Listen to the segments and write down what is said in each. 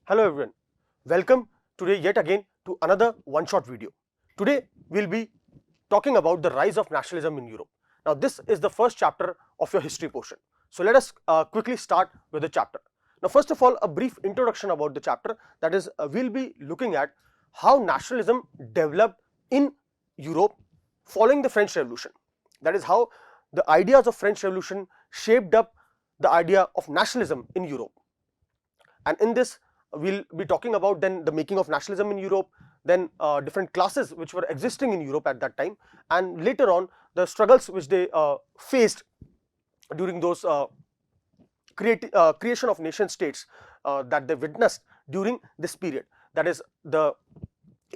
Hello everyone, welcome today yet again to another one-shot video. Today we'll be talking about the rise of nationalism in Europe. Now this is the first chapter of your history portion. So let us quickly start with the chapter. Now first of all, a brief introduction about the chapter, that is we'll be looking at how nationalism developed in Europe following the French Revolution. That is how the ideas of French Revolution shaped up the idea of nationalism in Europe. And in this we'll be talking about then the making of nationalism in Europe, then different classes which were existing in Europe at that time, and later on the struggles which they faced during those creation of nation states that they witnessed during this period, that is the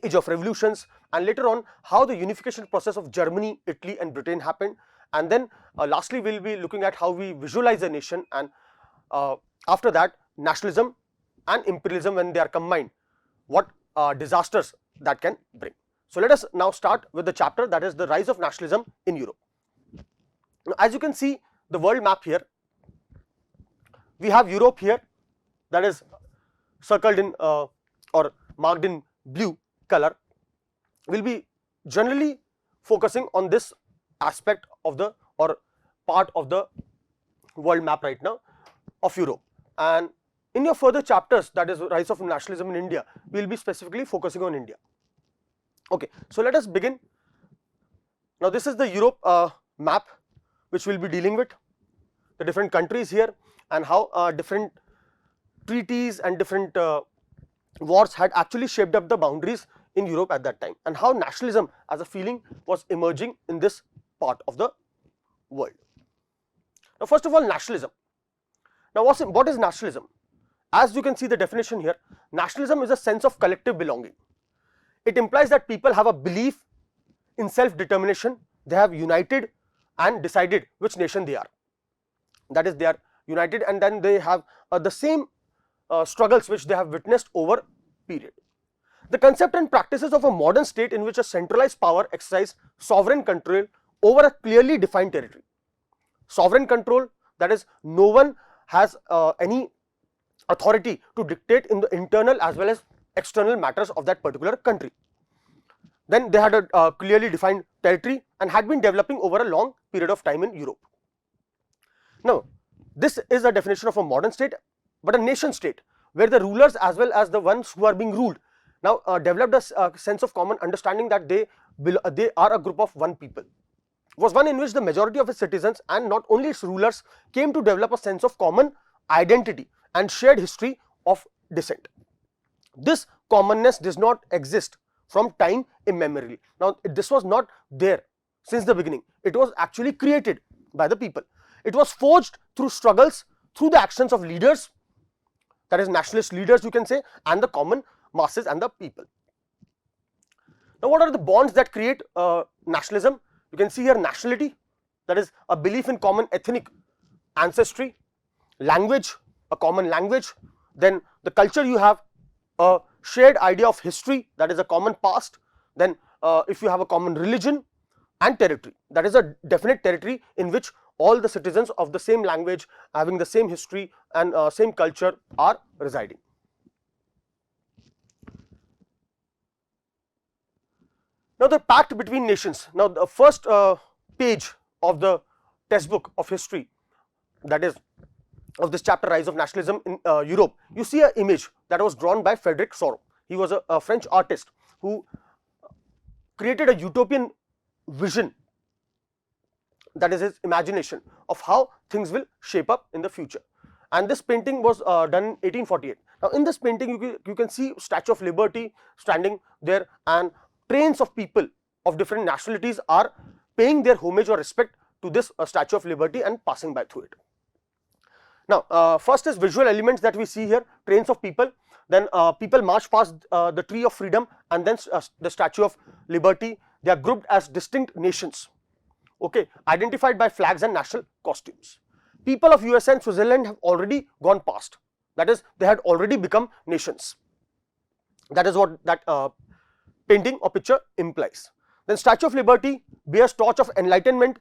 age of revolutions, and later on how the unification process of Germany, Italy and Britain happened, and then lastly we'll be looking at how we visualize a nation, and after that nationalism and imperialism, when they are combined, what disasters that can bring. So let us now start with the chapter, that is the rise of nationalism in Europe. Now, as you can see the world map here, we have Europe here, that is circled in or marked in blue color. We'll be generally focusing on this aspect of the or part of the world map right now of Europe, and in your further chapters, that is rise of nationalism in India, we will be specifically focusing on India. Okay, so let us begin. Now this is the Europe map which we will be dealing with, the different countries here, and how different treaties and different wars had actually shaped up the boundaries in Europe at that time, and how nationalism as a feeling was emerging in this part of the world. Now first of all, nationalism. Now what is nationalism? As you can see the definition here, nationalism is a sense of collective belonging. It implies that people have a belief in self-determination, they have united and decided which nation they are. That is, they are united and then they have the same struggles which they have witnessed over period. The concept and practices of a modern state in which a centralized power exercises sovereign control over a clearly defined territory. Sovereign control, that is, no one has any authority to dictate in the internal as well as external matters of that particular country. Then they had a clearly defined territory and had been developing over a long period of time in Europe. Now this is a definition of a modern state, but a nation state where the rulers as well as the ones who are being ruled now developed a sense of common understanding that they are a group of one people. It was one in which the majority of its citizens and not only its rulers came to develop a sense of common identity and shared history of descent. This commonness does not exist from time immemorial. Now this was not there since the beginning, it was actually created by the people. It was forged through struggles, through the actions of leaders, that is nationalist leaders you can say, and the common masses and the people. Now what are the bonds that create nationalism? You can see here nationality, that is a belief in common ethnic ancestry, language, a common language, then the culture, you have a shared idea of history, that is a common past, then if you have a common religion, and territory, that is a definite territory in which all the citizens of the same language, having the same history and same culture are residing. Now the pact between nations. Now the first page of the textbook of history, that is of this chapter, rise of nationalism in Europe, you see an image that was drawn by Frederick Soro. He was a French artist who created a utopian vision, that is his imagination of how things will shape up in the future, and this painting was done in 1848. Now in this painting you can see Statue of Liberty standing there, and trains of people of different nationalities are paying their homage or respect to this Statue of Liberty and passing by through it. Now first is visual elements that we see here, trains of people, then people march past the tree of freedom, and then the Statue of Liberty. They are grouped as distinct nations, okay, identified by flags and national costumes. People of USA and Switzerland have already gone past, that is they had already become nations. That is what that painting or picture implies. Then Statue of Liberty bears torch of enlightenment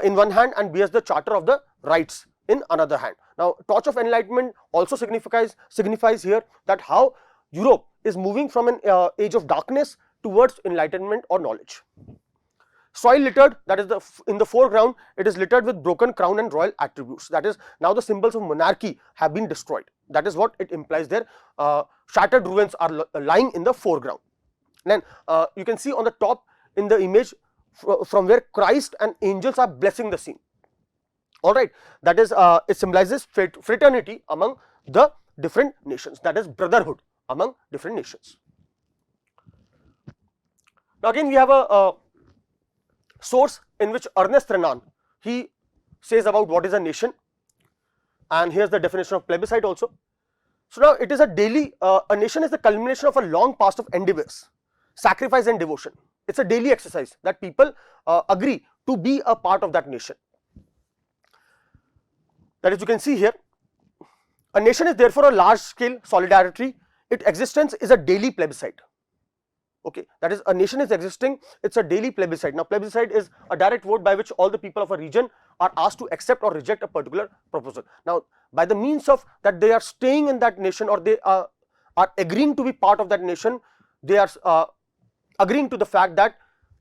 in one hand and bears the charter of the rights in another hand. Now, torch of enlightenment also signifies here that how Europe is moving from an age of darkness towards enlightenment or knowledge. Soil littered, that is in the foreground, it is littered with broken crown and royal attributes. That is, now the symbols of monarchy have been destroyed. That is what it implies there. Shattered ruins are lying in the foreground. Then you can see on the top in the image from where Christ and angels are blessing the scene. Alright, that is, it symbolizes fraternity among the different nations, that is brotherhood among different nations. Now again we have a source in which Ernest Renan, he says about what is a nation, and here is the definition of plebiscite also. So now it is a daily, a nation is the culmination of a long past of endeavors, sacrifice and devotion. It is a daily exercise that people agree to be a part of that nation. That is, you can see here, a nation is therefore a large scale solidarity, its existence is a daily plebiscite. Okay, that is, a nation is existing, it is a daily plebiscite. Now, plebiscite is a direct vote by which all the people of a region are asked to accept or reject a particular proposal. Now, by the means of that they are staying in that nation, or they are agreeing to be part of that nation, they are agreeing to the fact that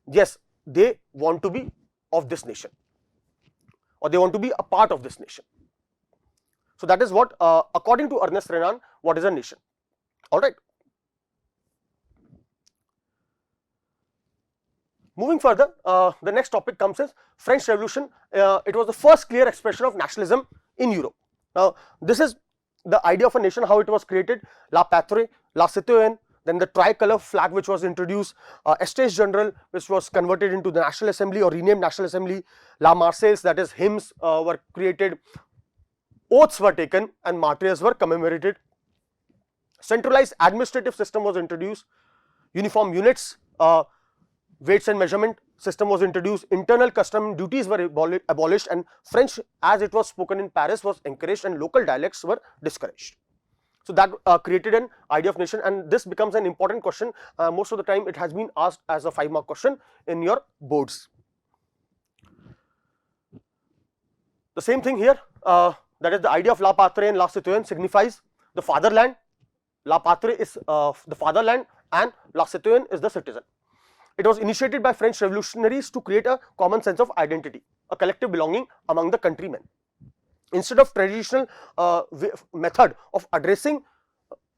yes, they want to be of this nation, or they want to be a part of this nation. So that is what, according to Ernest Renan, what is a nation. All right. Moving further, the next topic comes as French Revolution. It was the first clear expression of nationalism in Europe. Now, this is the idea of a nation, how it was created: la patrie, la citoyenne, then the tricolor flag which was introduced, Estates General which was converted into the National Assembly or renamed National Assembly, la Marseillaise, that is hymns were created, oaths were taken and martyrs were commemorated, centralized administrative system was introduced, uniform units, weights and measurement system was introduced, internal custom duties were abolished, and French as it was spoken in Paris was encouraged and local dialects were discouraged. So that created an idea of nation, and this becomes an important question. Most of the time it has been asked as a 5-mark question in your boards. The same thing here, that is the idea of la patrie and la citoyenne signifies the fatherland. La patrie is the fatherland and la citoyenne is the citizen. It was initiated by French revolutionaries to create a common sense of identity, a collective belonging among the countrymen. Instead of traditional method of addressing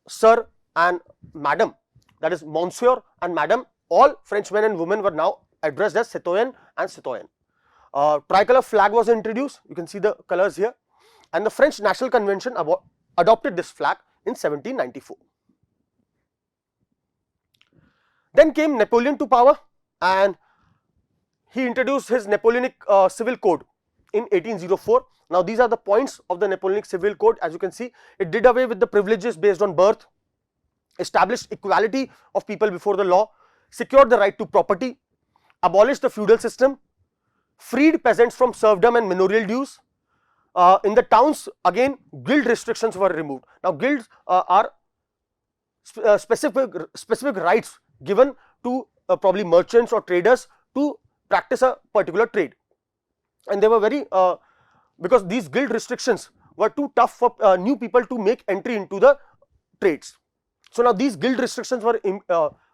sir and madam, that is monsieur and madam, all French men and women were now addressed as citoyen and citoyenne. Tricolor flag was introduced, you can see the colors here, and the French National Convention adopted this flag in 1794. Then came Napoleon to power, and he introduced his Napoleonic Civil Code in 1804. Now, these are the points of the Napoleonic Civil Code. As you can see, it did away with the privileges based on birth, established equality of people before the law, secured the right to property, abolished the feudal system, freed peasants from serfdom and manorial dues. In the towns, again, guild restrictions were removed. Now, guilds are specific rights given to probably merchants or traders to practice a particular trade, and they were very because these guild restrictions were too tough for new people to make entry into the trades. So now these guild restrictions were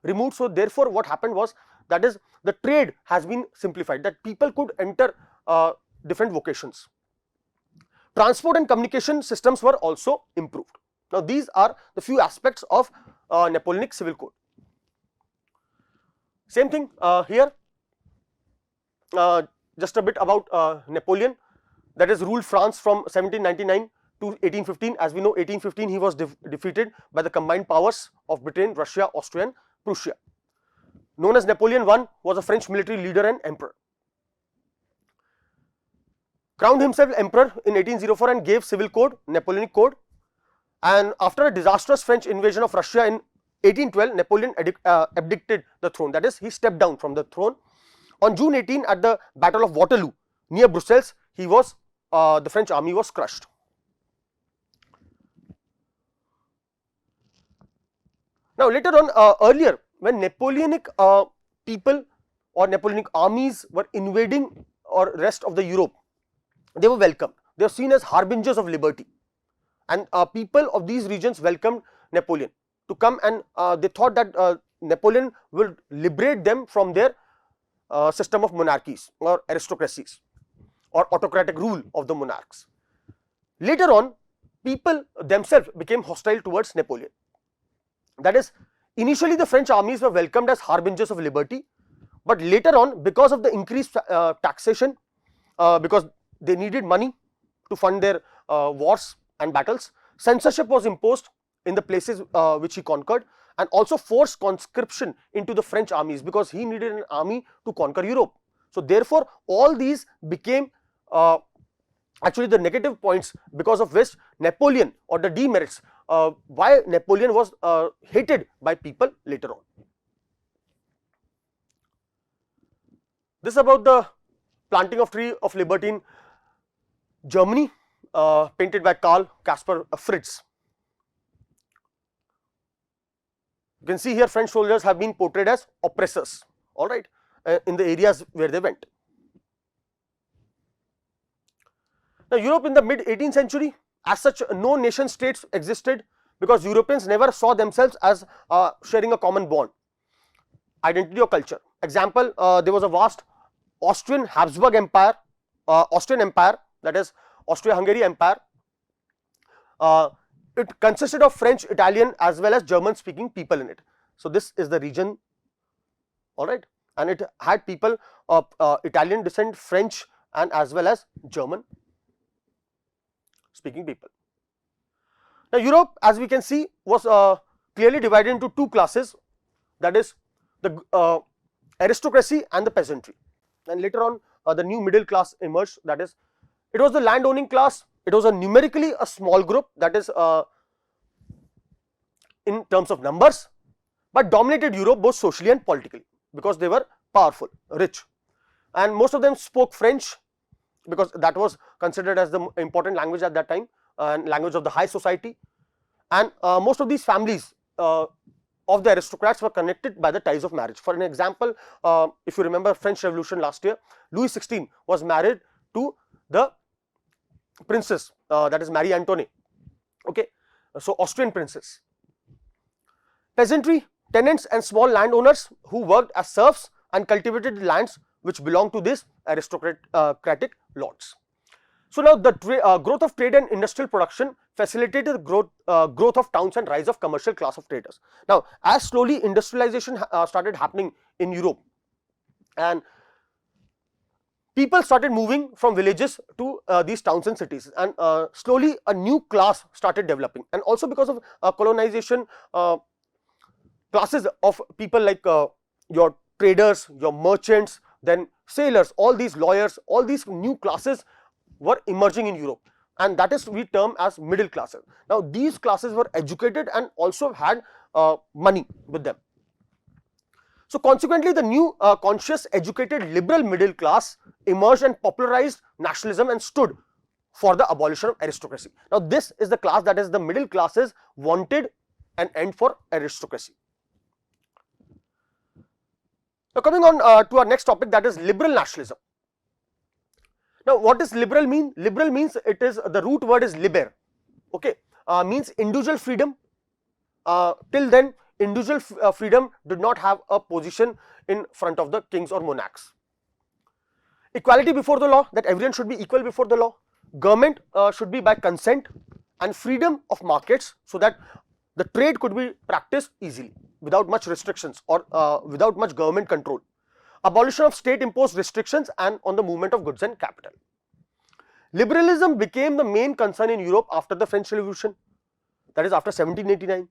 removed. So therefore, what happened was, that is, the trade has been simplified, that people could enter different vocations. Transport and communication systems were also improved. Now these are the few aspects of Napoleonic Civil Code. Same thing here, just a bit about Napoleon, that is ruled France from 1799 to 1815. As we know, 1815 he was defeated by the combined powers of Britain, Russia, Austria and Prussia. Known as Napoleon I, was a French military leader and emperor. Crowned himself emperor in 1804 and gave civil code, Napoleonic Code. And after a disastrous French invasion of Russia in 1812, Napoleon abdicated the throne, that is, he stepped down from the throne. On June 18, at the Battle of Waterloo near Brussels, he was the French army was crushed. Now later on, earlier, when Napoleonic people or Napoleonic armies were invading or rest of the Europe, they were welcomed. they are seen as harbingers of liberty, and people of these regions welcomed Napoleon to come, and they thought that Napoleon will liberate them from their system of monarchies or aristocracies or autocratic rule of the monarchs. Later on, people themselves became hostile towards Napoleon. That is, initially the French armies were welcomed as harbingers of liberty, but later on, because of the increased taxation, because they needed money to fund their wars and battles, censorship was imposed in the places which he conquered, and also forced conscription into the French armies, because he needed an army to conquer Europe. So therefore, all these became actually the negative points, because of which Napoleon, or the demerits, why Napoleon was hated by people later on. This is about the planting of tree of liberty in Germany, painted by Karl Caspar Fritz. You can see here French soldiers have been portrayed as oppressors, all right, in the areas where they went. Now, Europe in the mid 18th century, as such, no nation states existed, because Europeans never saw themselves as sharing a common bond, identity or culture. Example, there was a vast Austrian Habsburg Empire, Austrian Empire, that is Austria-Hungary Empire. It consisted of French, Italian as well as German speaking people in it. So this is the region, all right, and it had people of Italian descent, French and as well as German speaking people. Now, Europe, as we can see, was clearly divided into two classes, that is the aristocracy and the peasantry, and later on the new middle class emerged, that is, it was the land owning class. It was numerically a small group, that is in terms of numbers, but dominated Europe both socially and politically, because they were powerful, rich, and most of them spoke French, because that was considered as the important language at that time, and language of the high society. And most of these families of the aristocrats were connected by the ties of marriage. For an example, if you remember French Revolution last year, Louis XVI was married to the princess, that is Marie Antoinette, okay, so Austrian princess. Peasantry, tenants and small landowners who worked as serfs and cultivated lands which belonged to these aristocratic lords. So now the growth of trade and industrial production facilitated the growth of towns and rise of commercial class of traders. Now, as slowly industrialization started happening in Europe, and people started moving from villages to these towns and cities, and slowly a new class started developing, and also because of colonization, classes of people like your traders, your merchants, then sailors, all these lawyers, all these new classes were emerging in Europe, and that is we term as middle classes. Now, these classes were educated and also had money with them. So consequently, the new conscious, educated, liberal middle class emerged and popularized nationalism and stood for the abolition of aristocracy. Now, this is the class, that is the middle classes wanted an end for aristocracy. Now, coming on to our next topic, that is liberal nationalism. Now, what does liberal mean? Liberal means, it is the root word is liber, okay, means individual freedom. Till then, individual freedom did not have a position in front of the kings or monarchs. Equality before the law, that everyone should be equal before the law. Government should be by consent, and freedom of markets, so that the trade could be practiced easily without much restrictions or without much government control. Abolition of state imposed restrictions and on the movement of goods and capital. Liberalism became the main concern in Europe after the French Revolution, that is after 1789.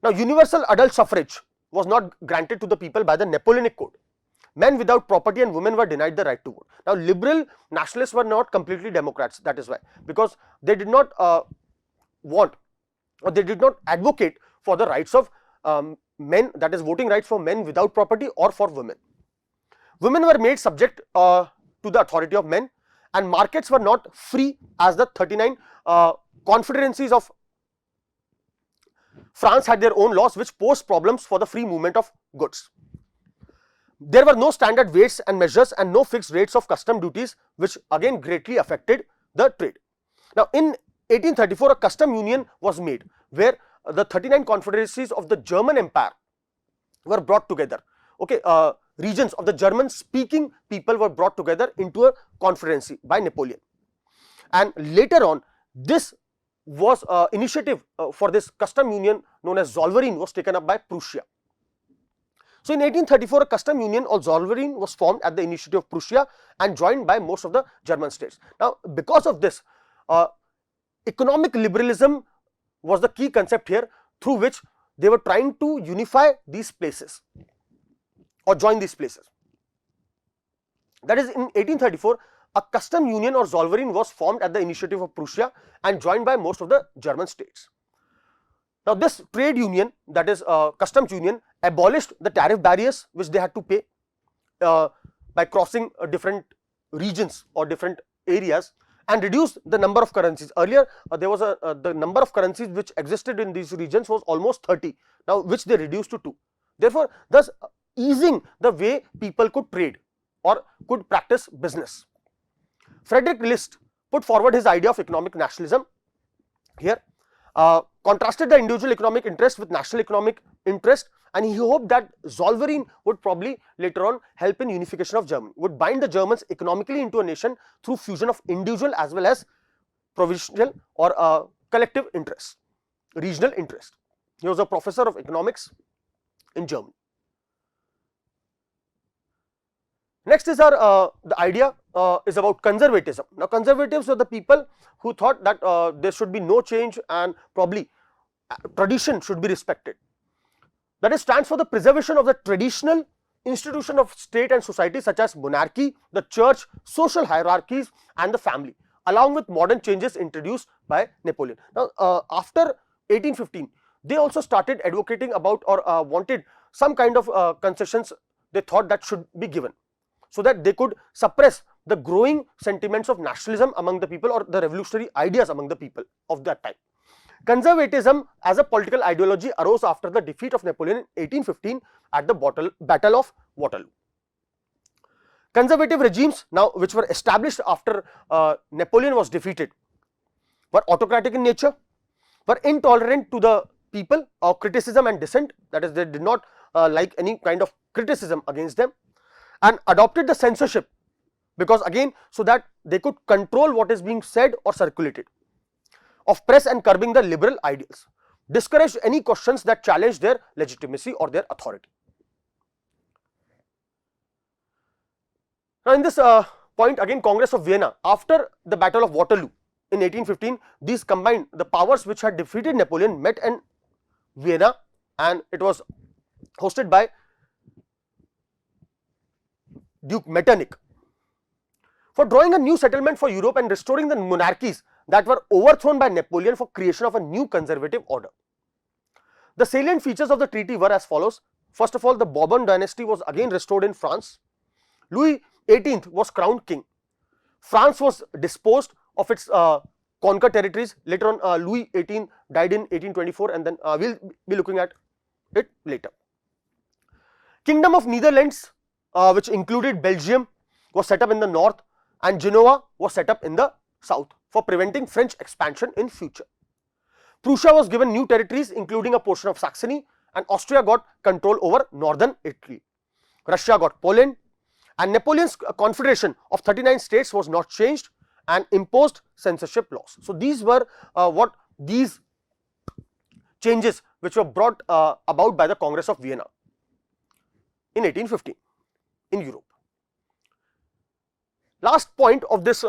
Now, universal adult suffrage was not granted to the people by the Napoleonic Code. Men without property and women were denied the right to vote. Now, liberal nationalists were not completely Democrats, that is why, because they did not want, or they did not advocate for the rights of men, that is voting rights for men without property or for women. Women were made subject to the authority of men, and markets were not free as the 39 confederacies of France had their own laws which posed problems for the free movement of goods. There were no standard weights and measures and no fixed rates of custom duties, which again greatly affected the trade. Now in 1834 a custom union was made where the 39 confederacies of the German Empire were brought together. Okay, regions of the German speaking people were brought together into a confederacy by Napoleon, and later on this was initiative for this custom union known as Zollverein was taken up by Prussia. So in 1834 a custom union or Zollverein was formed at the initiative of Prussia and joined by most of the German states. Now because of this economic liberalism was the key concept here, through which they were trying to unify these places or join these places. That is, in 1834 a custom union or Zollverein was formed at the initiative of Prussia and joined by most of the German states. Now this trade union, that is customs union, abolished the tariff barriers which they had to pay by crossing different regions or different areas, and reduced the number of currencies. Earlier there was the number of currencies which existed in these regions was almost 30, now which they reduced to 2. Therefore thus easing the way people could trade or could practice business. Frederick List put forward his idea of economic nationalism here, contrasted the individual economic interest with national economic interest, and he hoped that Zollverein would probably later on help in unification of Germany, would bind the Germans economically into a nation through fusion of individual as well as provincial or collective interests, regional interest. He was a professor of economics in Germany. Next is our the idea is about conservatism. Now conservatives were the people who thought that there should be no change and probably tradition should be respected. That is, stands for the preservation of the traditional institution of state and society such as monarchy, the church, social hierarchies and the family, along with modern changes introduced by Napoleon. Now after 1815 they also started advocating about or wanted some kind of concessions they thought that should be given, so that they could suppress the growing sentiments of nationalism among the people or the revolutionary ideas among the people of that time. Conservatism as a political ideology arose after the defeat of Napoleon in 1815 at the Battle of Waterloo. Conservative regimes now which were established after Napoleon was defeated were autocratic in nature, were intolerant to the people or criticism and dissent, that is, they did not like any kind of criticism against them, and adopted the censorship because again so that they could control what is being said or circulated of press and curbing the liberal ideals, discouraged any questions that challenged their legitimacy or their authority. Now in this point again, Congress of Vienna, after the Battle of Waterloo in 1815, these combined the powers which had defeated Napoleon met in Vienna, and it was hosted by Duke Metternich for drawing a new settlement for Europe and restoring the monarchies that were overthrown by Napoleon for creation of a new conservative order. The salient features of the treaty were as follows. First of all, the Bourbon dynasty was again restored in France. Louis XVIII was crowned king. France was disposed of its conquered territories. Later on Louis XVIII died in 1824, and then we will be looking at it later. Kingdom of Netherlands, which included Belgium, was set up in the north, and Genoa was set up in the south for preventing French expansion in future. Prussia was given new territories including a portion of Saxony, and Austria got control over northern Italy. Russia got Poland, and Napoleon's confederation of 39 states was not changed and imposed censorship laws. So these were what these changes which were brought about by the Congress of Vienna in 1815 in Europe. Last point of this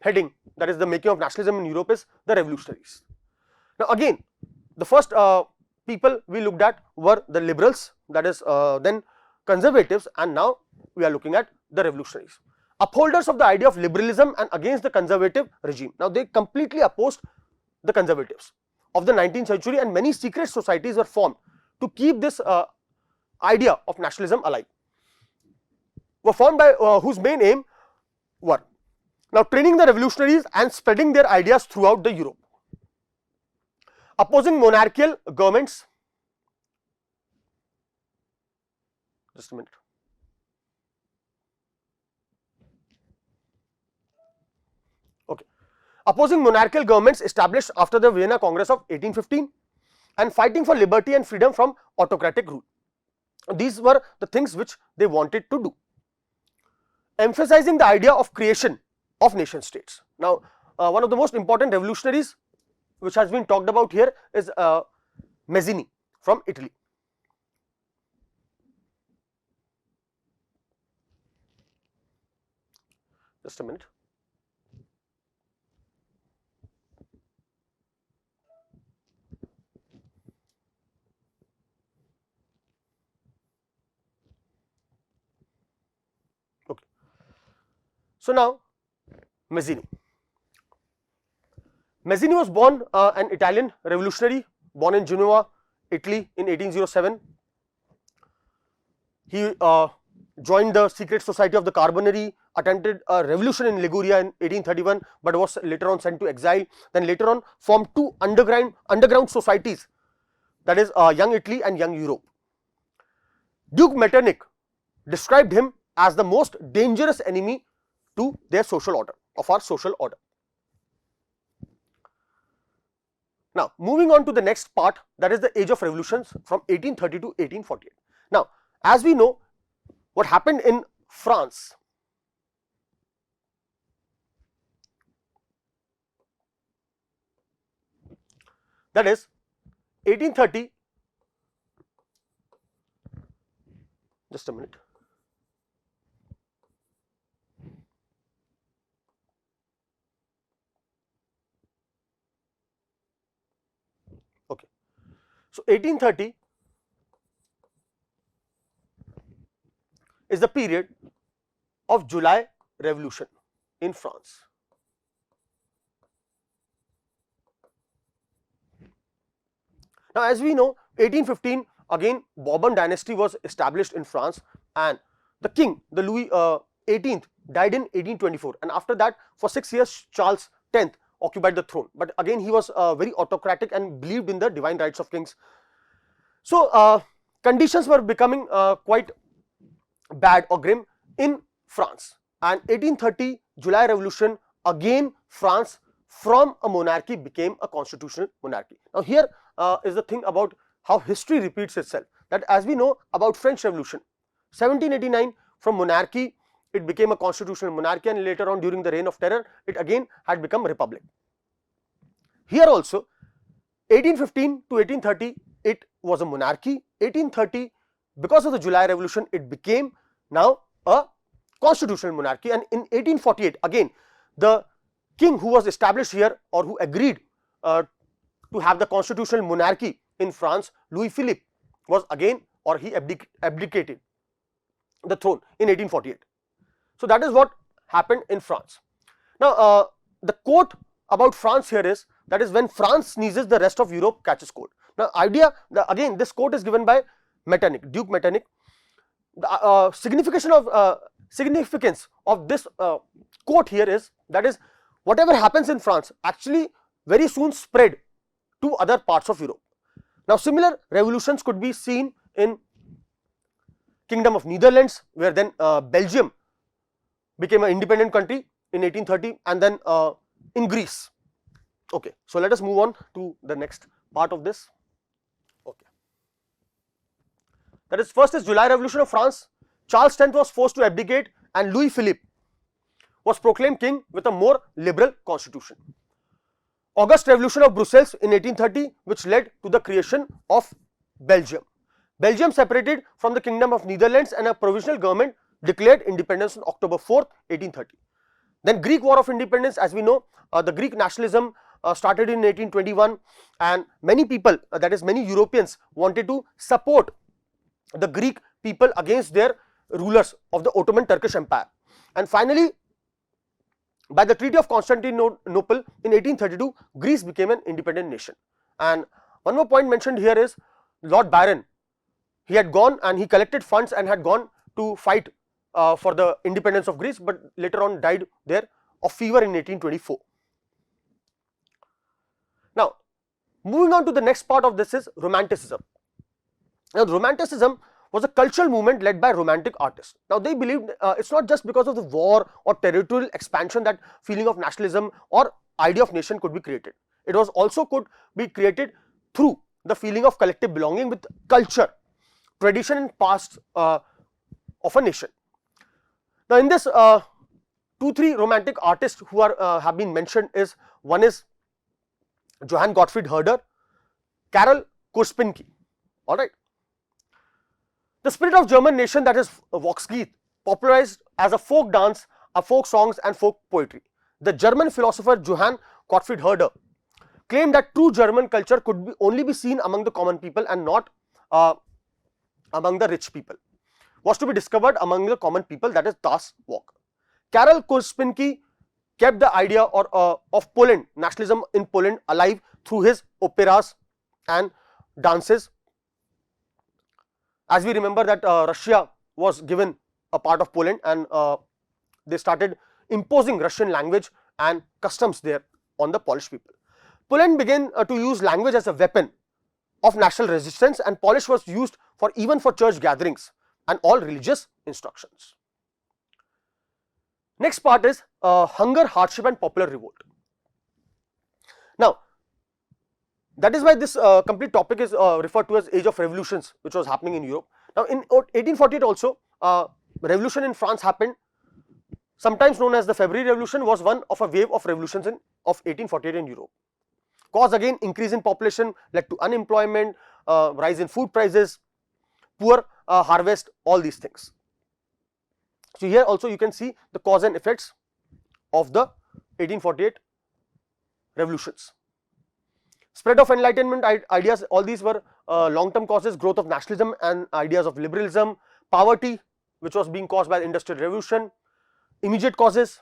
heading, that is the making of nationalism in Europe, is the revolutionaries. Now again, the first people we looked at were the liberals, that is then conservatives, and now we are looking at the revolutionaries. Upholders of the idea of liberalism and against the conservative regime. Now they completely opposed the conservatives of the 19th century, and many secret societies were formed to keep this idea of nationalism alive. Were formed by whose main aim were now training the revolutionaries and spreading their ideas throughout the Europe, opposing monarchical governments. Just a minute. Okay. opposing monarchical governments established after the Vienna Congress of 1815, and fighting for liberty and freedom from autocratic rule. These were the things which they wanted to do. Emphasizing the idea of creation of nation states. Now, one of the most important revolutionaries which has been talked about here is Mazzini from Italy. Just a minute. Okay. So now, Mazzini. Mazzini was born an Italian revolutionary, born in Genoa, Italy in 1807. He joined the secret society of the Carbonari, attempted a revolution in Liguria in 1831, but was later on sent to exile. Then later on formed two underground societies, that is Young Italy and Young Europe. Duke Metternich described him as the most dangerous enemy to their social order, of our social order. Now, moving on to the next part, that is the age of revolutions from 1830 to 1848. Now, as we know, what happened in France, that is 1830, just a minute. Okay. So 1830 is the period of July Revolution in France. Now, as we know, 1815 again Bourbon dynasty was established in France, and the king, the Louis XVIII, died in 1824, and after that for 6 years Charles X occupied the throne, but again he was very autocratic and believed in the divine rights of kings. So conditions were becoming quite bad or grim in France, and 1830 July Revolution, again France from a monarchy became a constitutional monarchy. Now here is the thing about how history repeats itself, that as we know about French Revolution, 1789 from monarchy it became a constitutional monarchy, and later on during the reign of terror it again had become a republic. Here also 1815 to 1830 it was a monarchy. 1830 because of the July Revolution it became now a constitutional monarchy, and in 1848 again the king who was established here or who agreed to have the constitutional monarchy in France, Louis Philippe, was again, or he abdicated the throne in 1848. So that is what happened in France. Now the quote about France here is, that is, when France sneezes the rest of Europe catches cold. Now again this quote is given by Metternich, Duke Metternich. The significance of this quote here is, that is, whatever happens in France actually very soon spread to other parts of Europe. Now similar revolutions could be seen in Kingdom of Netherlands, where then Belgium became an independent country in 1830, and then in Greece. Okay, so let us move on to the next part of this. Okay, that is, first is July Revolution of France. Charles X was forced to abdicate, and Louis Philippe was proclaimed king with a more liberal constitution. August Revolution of Brussels in 1830, which led to the creation of Belgium. Belgium separated from the Kingdom of Netherlands, and a provisional government declared independence on October 4th, 1830. Then Greek War of Independence, as we know, the Greek nationalism started in 1821, and many people, that is many Europeans, wanted to support the Greek people against their rulers of the Ottoman Turkish Empire. And finally, by the Treaty of Constantinople in 1832, Greece became an independent nation. And one more point mentioned here is Lord Byron. He had gone and he collected funds and had gone to fight for the independence of Greece, but later on died there of fever in 1824. Now, moving on to the next part of this is Romanticism. Now, Romanticism was a cultural movement led by romantic artists. Now, they believed it's not just because of the war or territorial expansion that feeling of nationalism or idea of nation could be created. It was also could be created through the feeling of collective belonging with culture, tradition and past of a nation. Now, in this 2-3 romantic artists who are have been mentioned is, one is Johann Gottfried Herder, Karol Korspinski. All right. The spirit of German nation, that is Volkslied, popularized as a folk dance, a folk songs and folk poetry. The German philosopher Johann Gottfried Herder claimed that true German culture could only be seen among the common people and not among the rich people. Was to be discovered among the common people, that is Das Volk. Karol Korspinski kept the idea of Poland, nationalism in Poland, alive through his operas and dances. As we remember that Russia was given a part of Poland, and they started imposing Russian language and customs there on the Polish people. Poland began to use language as a weapon of national resistance, and Polish was used for even for church gatherings and all religious instructions. Next part is hunger, hardship and popular revolt. Now, that is why this complete topic is referred to as age of revolutions, which was happening in Europe. Now, in 1848 also, revolution in France happened, sometimes known as the February Revolution, was one of a wave of revolutions of 1848 in Europe. Cause again, increase in population led to unemployment, rise in food prices, poor harvest, all these things. So, here also you can see the cause and effects of the 1848 revolutions. Spread of enlightenment ideas, all these were long term causes, growth of nationalism and ideas of liberalism, poverty which was being caused by the industrial revolution, immediate causes.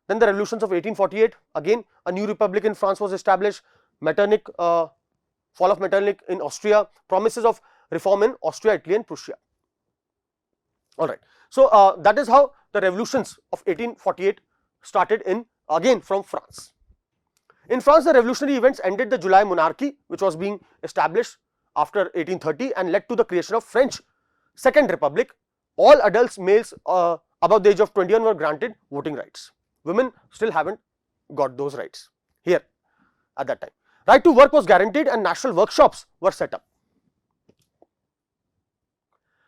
Then the revolutions of 1848, again a new republic in France was established, Metternich, fall of Metternich in Austria, promises of reform in Austria, Italy and Prussia. Alright. So, that is how the revolutions of 1848 started in, again from France. In France, the revolutionary events ended the July monarchy, which was being established after 1830 and led to the creation of French Second Republic. All adults, males above the age of 21 were granted voting rights. Women still haven't got those rights here at that time. Right to work was guaranteed and national workshops were set up.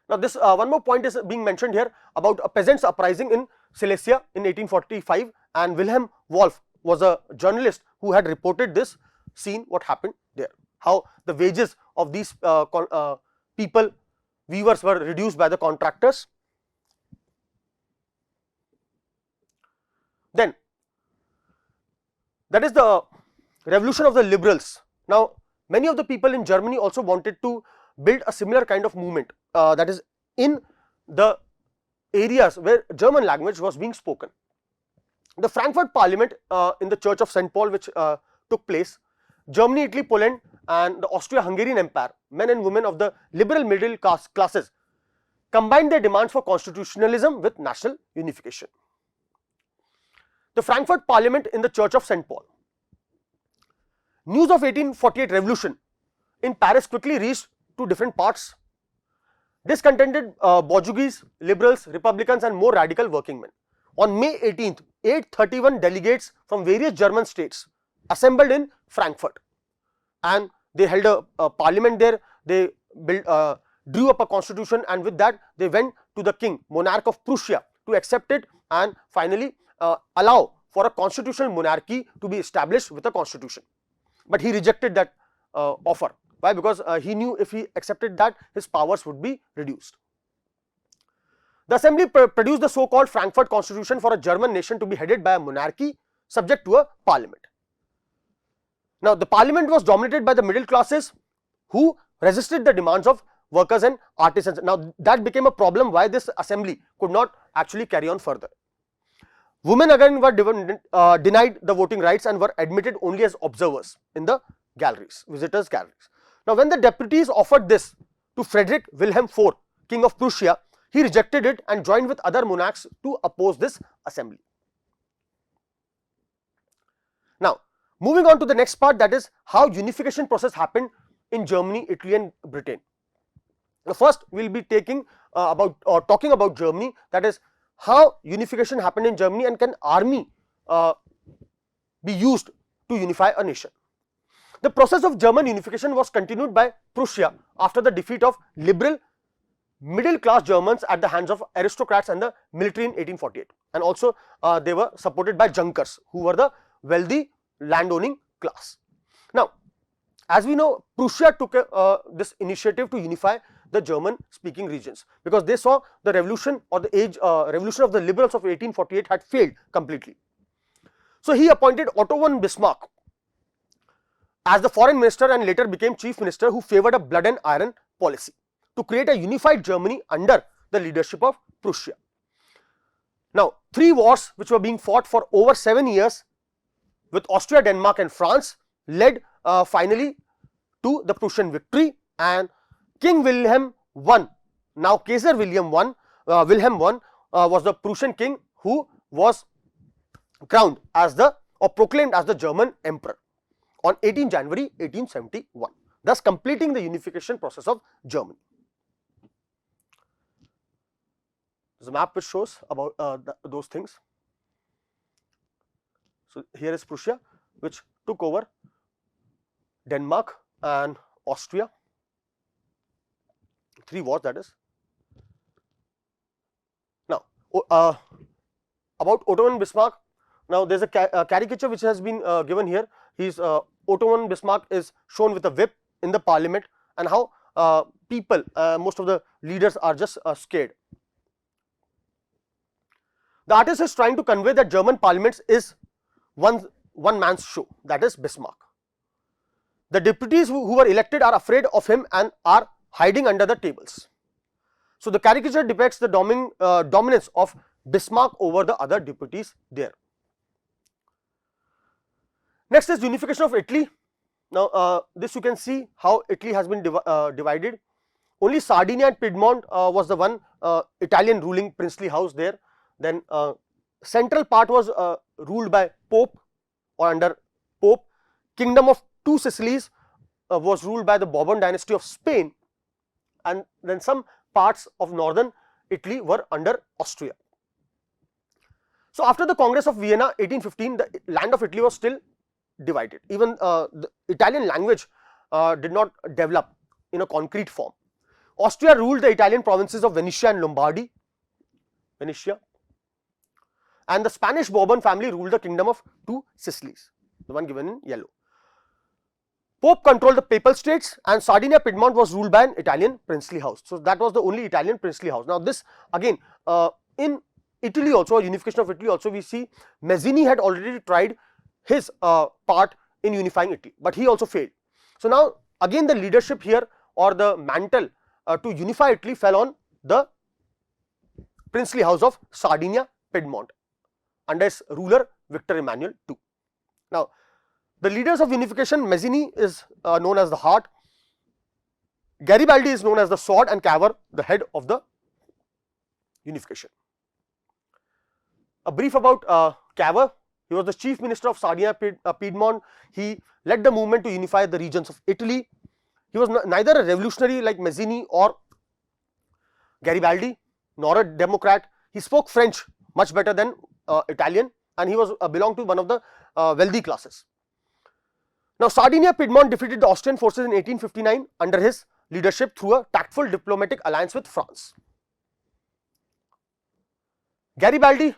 Now, this one more point is being mentioned here about a peasants' uprising in Silesia in 1845, and Wilhelm Wolff was a journalist who had reported this scene, what happened there, how the wages of these people, weavers, were reduced by the contractors. Then, that is the revolution of the liberals. Now, many of the people in Germany also wanted to build a similar kind of movement, that is in the areas where German language was being spoken. The Frankfurt Parliament in the Church of St. Paul, which took place, Germany, Italy, Poland and the Austro-Hungarian Empire, men and women of the liberal middle classes combined their demands for constitutionalism with national unification. The Frankfurt Parliament in the Church of St. Paul. News of 1848 revolution in Paris quickly reached to different parts. Discontented bourgeois, liberals, republicans and more radical working men. On May 18th, 831 delegates from various German states assembled in Frankfurt, and they held a parliament there. They drew up a constitution, and with that they went to the king, monarch of Prussia, to accept it and finally allow for a constitutional monarchy to be established with a constitution. But he rejected that offer. Why? Because he knew if he accepted that, his powers would be reduced. The assembly produced the so-called Frankfurt Constitution for a German nation to be headed by a monarchy subject to a parliament. Now, the parliament was dominated by the middle classes who resisted the demands of workers and artisans. Now, that became a problem why this assembly could not actually carry on further. Women again were denied the voting rights and were admitted only as observers in the galleries, visitors' galleries. Now, when the deputies offered this to Frederick Wilhelm IV, King of Prussia, he rejected it and joined with other monarchs to oppose this assembly. Now, moving on to the next part, that is how unification process happened in Germany, Italy and Britain. Now, first we will be talking about Germany, that is how unification happened in Germany, and can army be used to unify a nation. The process of German unification was continued by Prussia after the defeat of liberal middle class Germans at the hands of aristocrats and the military in 1848, and also they were supported by Junkers, who were the wealthy landowning class. Now, as we know, Prussia took this initiative to unify the German speaking regions, because they saw the revolution or the revolution of the liberals of 1848 had failed completely. So he appointed Otto von Bismarck as the foreign minister and later became chief minister, who favored a blood and iron policy to create a unified Germany under the leadership of Prussia. Now, 3 wars which were being fought for over 7 years with Austria, Denmark and France led finally to the Prussian victory, and King Wilhelm I, now Kaiser Wilhelm I was the Prussian king who was crowned as the or proclaimed as the German emperor on 18 January 1871, thus completing the unification process of Germany. There's a map which shows about those things. So here is Prussia, which took over Denmark and Austria, 3 wars, that is. Now, about Otto von Bismarck, now there is a caricature which has been given here. Otto von Bismarck is shown with a whip in the parliament, and how people, most of the leaders are just scared. The artist is trying to convey that German parliament is one man's show, that is Bismarck. The deputies who were elected are afraid of him and are hiding under the tables. So the caricature depicts the dominance of Bismarck over the other deputies there. Next is unification of Italy. Now this you can see how Italy has been divided. Only Sardinia and Piedmont was the one Italian ruling princely house there. Then central part was ruled by Pope or under Pope. Kingdom of 2 Sicilies was ruled by the Bourbon dynasty of Spain, and then some parts of northern Italy were under Austria. So after the Congress of Vienna 1815, the land of Italy was still divided. Even the Italian language did not develop in a concrete form. Austria ruled the Italian provinces of Venetia and Lombardy, and the Spanish Bourbon family ruled the kingdom of 2 Sicilies, the one given in yellow. Pope controlled the Papal States, and Sardinia Piedmont was ruled by an Italian princely house. So that was the only Italian princely house. Now this again in Italy also, unification of Italy also, we see Mazzini had already tried his part in unifying Italy, but he also failed. So now again the leadership here or the mantle to unify Italy fell on the princely house of Sardinia Piedmont under its ruler Victor Emmanuel II. Now the leaders of unification, Mazzini is known as the heart, Garibaldi is known as the sword, and Cavour the head of the unification. A brief about Cavour. He was the chief minister of Sardinia Piedmont. He led the movement to unify the regions of Italy. He was neither a revolutionary like Mazzini or Garibaldi, nor a democrat. He spoke French much better than Italian, and he was belonged to one of the wealthy classes. Now Sardinia Piedmont defeated the Austrian forces in 1859 under his leadership through a tactful diplomatic alliance with France. Garibaldi,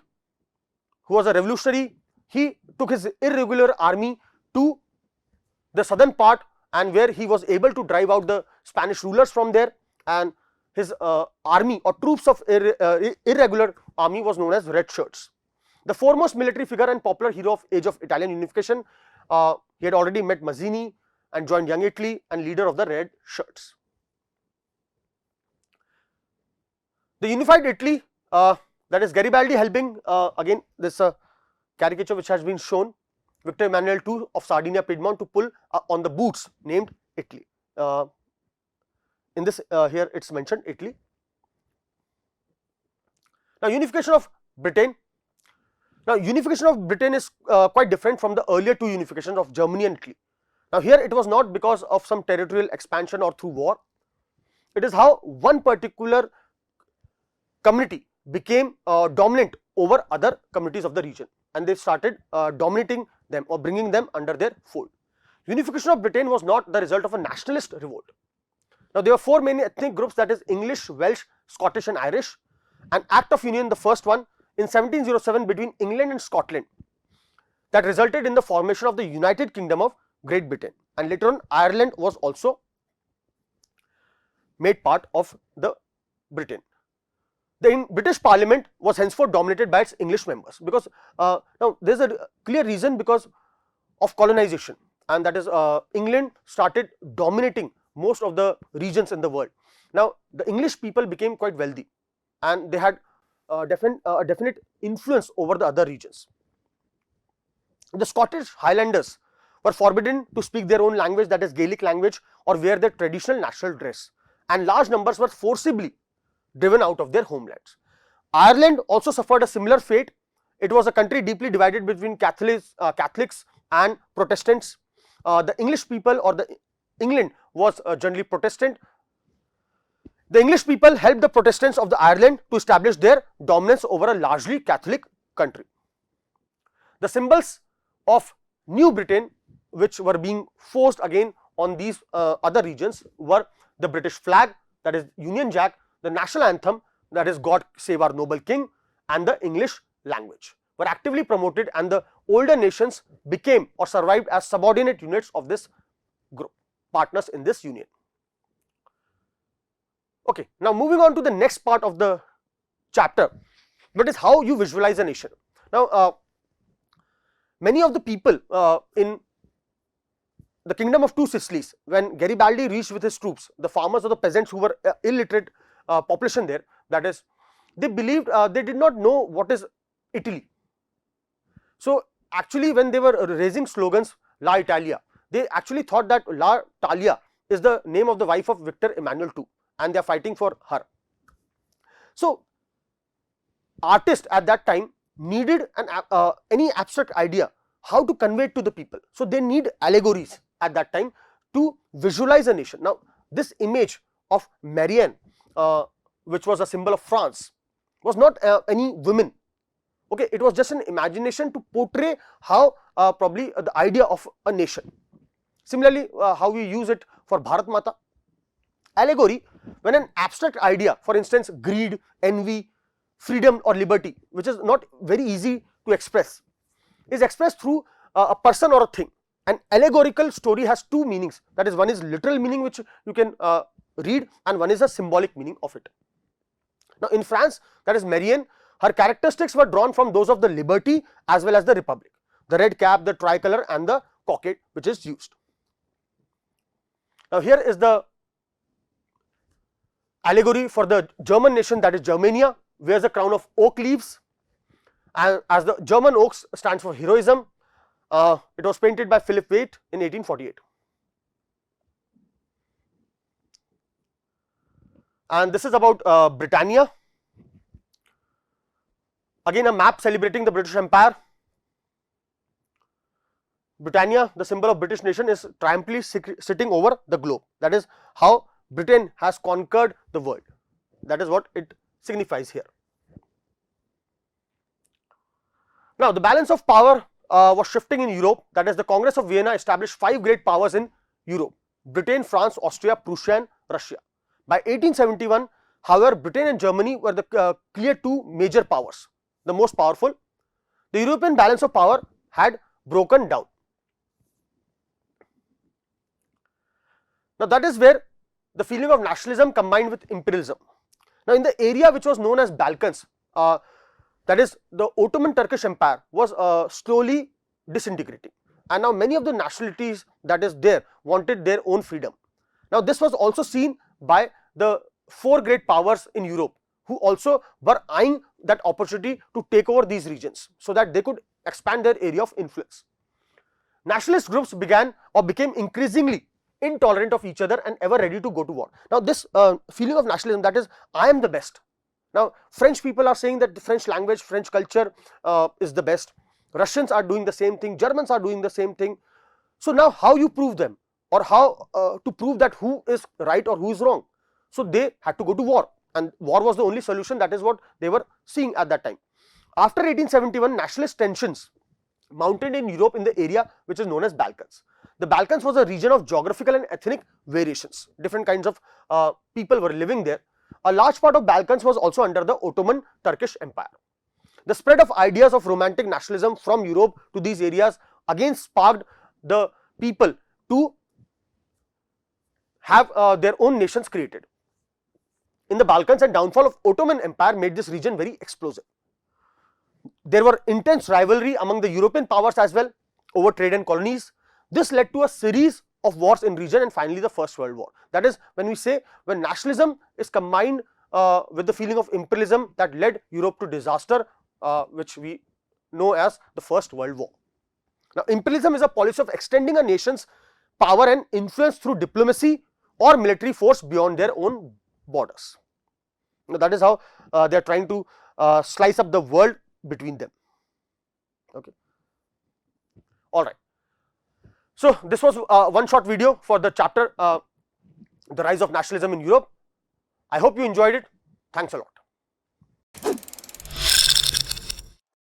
who was a revolutionary, he took his irregular army to the southern part, and where he was able to drive out the Spanish rulers from there, and his army or troops of irregular army was known as Red Shirts. The foremost military figure and popular hero of age of Italian unification, he had already met Mazzini and joined Young Italy and leader of the Red Shirts. The unified Italy, that is Garibaldi helping, again this caricature which has been shown, Victor Emmanuel II of Sardinia Piedmont to pull on the boots named Italy. In this here it is mentioned Italy. Now unification of Britain. Now unification of Britain is quite different from the earlier 2 unifications of Germany and Italy. Now here it was not because of some territorial expansion or through war. It is how one particular community became dominant over other communities of the region, and they started dominating them or bringing them under their fold. Unification of Britain was not the result of a nationalist revolt. Now, there were four main ethnic groups, that is English, Welsh, Scottish and Irish. An Act of Union, the first one in 1707 between England and Scotland, that resulted in the formation of the United Kingdom of Great Britain, and later on Ireland was also made part of the Britain. The British Parliament was henceforth dominated by its English members, because now there is a clear reason, because of colonization, and that is England started dominating most of the regions in the world. Now, the English people became quite wealthy and they had a definite influence over the other regions. The Scottish Highlanders were forbidden to speak their own language, that is Gaelic language, or wear their traditional national dress, and large numbers were forcibly driven out of their homelands. Ireland also suffered a similar fate. It was a country deeply divided between Catholics and Protestants. The English people, or the England was generally Protestant. The English people helped the Protestants of the Ireland to establish their dominance over a largely Catholic country. The symbols of New Britain, which were being forced again on these other regions, were the British flag, that is Union Jack, the national anthem, that is God Save Our Noble King, and the English language were actively promoted, and the older nations became or survived as subordinate units of this group, partners in this union. Okay, now moving on to the next part of the chapter, that is how you visualize a nation. Now, many of the people in the kingdom of Two Sicilies, when Garibaldi reached with his troops, the farmers or the peasants who were illiterate population there, that is, they believed, they did not know what is Italy. So, actually when they were raising slogans La Italia, they actually thought that La Talia is the name of the wife of Victor Emmanuel II, and they are fighting for her. So, artists at that time needed any abstract idea how to convey it to the people. So, they need allegories at that time to visualize a nation. Now, this image of Marianne, which was a symbol of France, was not any women. Okay, it was just an imagination to portray how probably the idea of a nation. Similarly, how we use it for Bharat Mata. Allegory, when an abstract idea, for instance greed, envy, freedom or liberty, which is not very easy to express, is expressed through a person or a thing. An allegorical story has two meanings, that is, one is literal meaning which you can read, and one is a symbolic meaning of it. Now, in France, that is Marianne, her characteristics were drawn from those of the liberty as well as the republic, the red cap, the tricolour and the cockade which is used. Now, here is the allegory for the German nation, that is Germania, wears a crown of oak leaves, and as the German oaks stands for heroism. It was painted by Philip Waite in 1848. And this is about Britannia. Again, a map celebrating the British Empire. Britannia, the symbol of British nation, is triumphantly sitting over the globe. That is how Britain has conquered the world. That is what it signifies here. Now, the balance of power was shifting in Europe. That is, the Congress of Vienna established 5 great powers in Europe: Britain, France, Austria, Prussia and Russia. By 1871, however, Britain and Germany were the clear 2 major powers, the most powerful. The European balance of power had broken down. Now, that is where the feeling of nationalism combined with imperialism. Now, in the area which was known as Balkans, that is the Ottoman Turkish Empire, was slowly disintegrating, and now many of the nationalities that is there wanted their own freedom. Now, this was also seen by the 4 great powers in Europe, who also were eyeing that opportunity to take over these regions so that they could expand their area of influence. Nationalist groups began or became increasingly intolerant of each other and ever ready to go to war. Now, this feeling of nationalism, that is, I am the best. Now, French people are saying that the French language, French culture is the best. Russians are doing the same thing, Germans are doing the same thing. So, now how you prove them, or how to prove that who is right or who is wrong? So, they had to go to war, and war was the only solution. That is what they were seeing at that time. After 1871, nationalist tensions mounted in Europe in the area which is known as Balkans. The Balkans was a region of geographical and ethnic variations. Different kinds of people were living there. A large part of Balkans was also under the Ottoman Turkish Empire. The spread of ideas of romantic nationalism from Europe to these areas again sparked the people to have their own nations created. In the Balkans, and downfall of Ottoman Empire made this region very explosive. There were intense rivalry among the European powers as well over trade and colonies. This led to a series of wars in region and finally the First World War. That is, when we say when nationalism is combined with the feeling of imperialism that led Europe to disaster, which we know as the First World War. Now, imperialism is a policy of extending a nation's power and influence through diplomacy or military force beyond their own borders. Now, that is how they are trying to slice up the world between them. Okay. All right. So, this was one short video for the chapter The Rise of Nationalism in Europe. I hope you enjoyed it. Thanks a lot.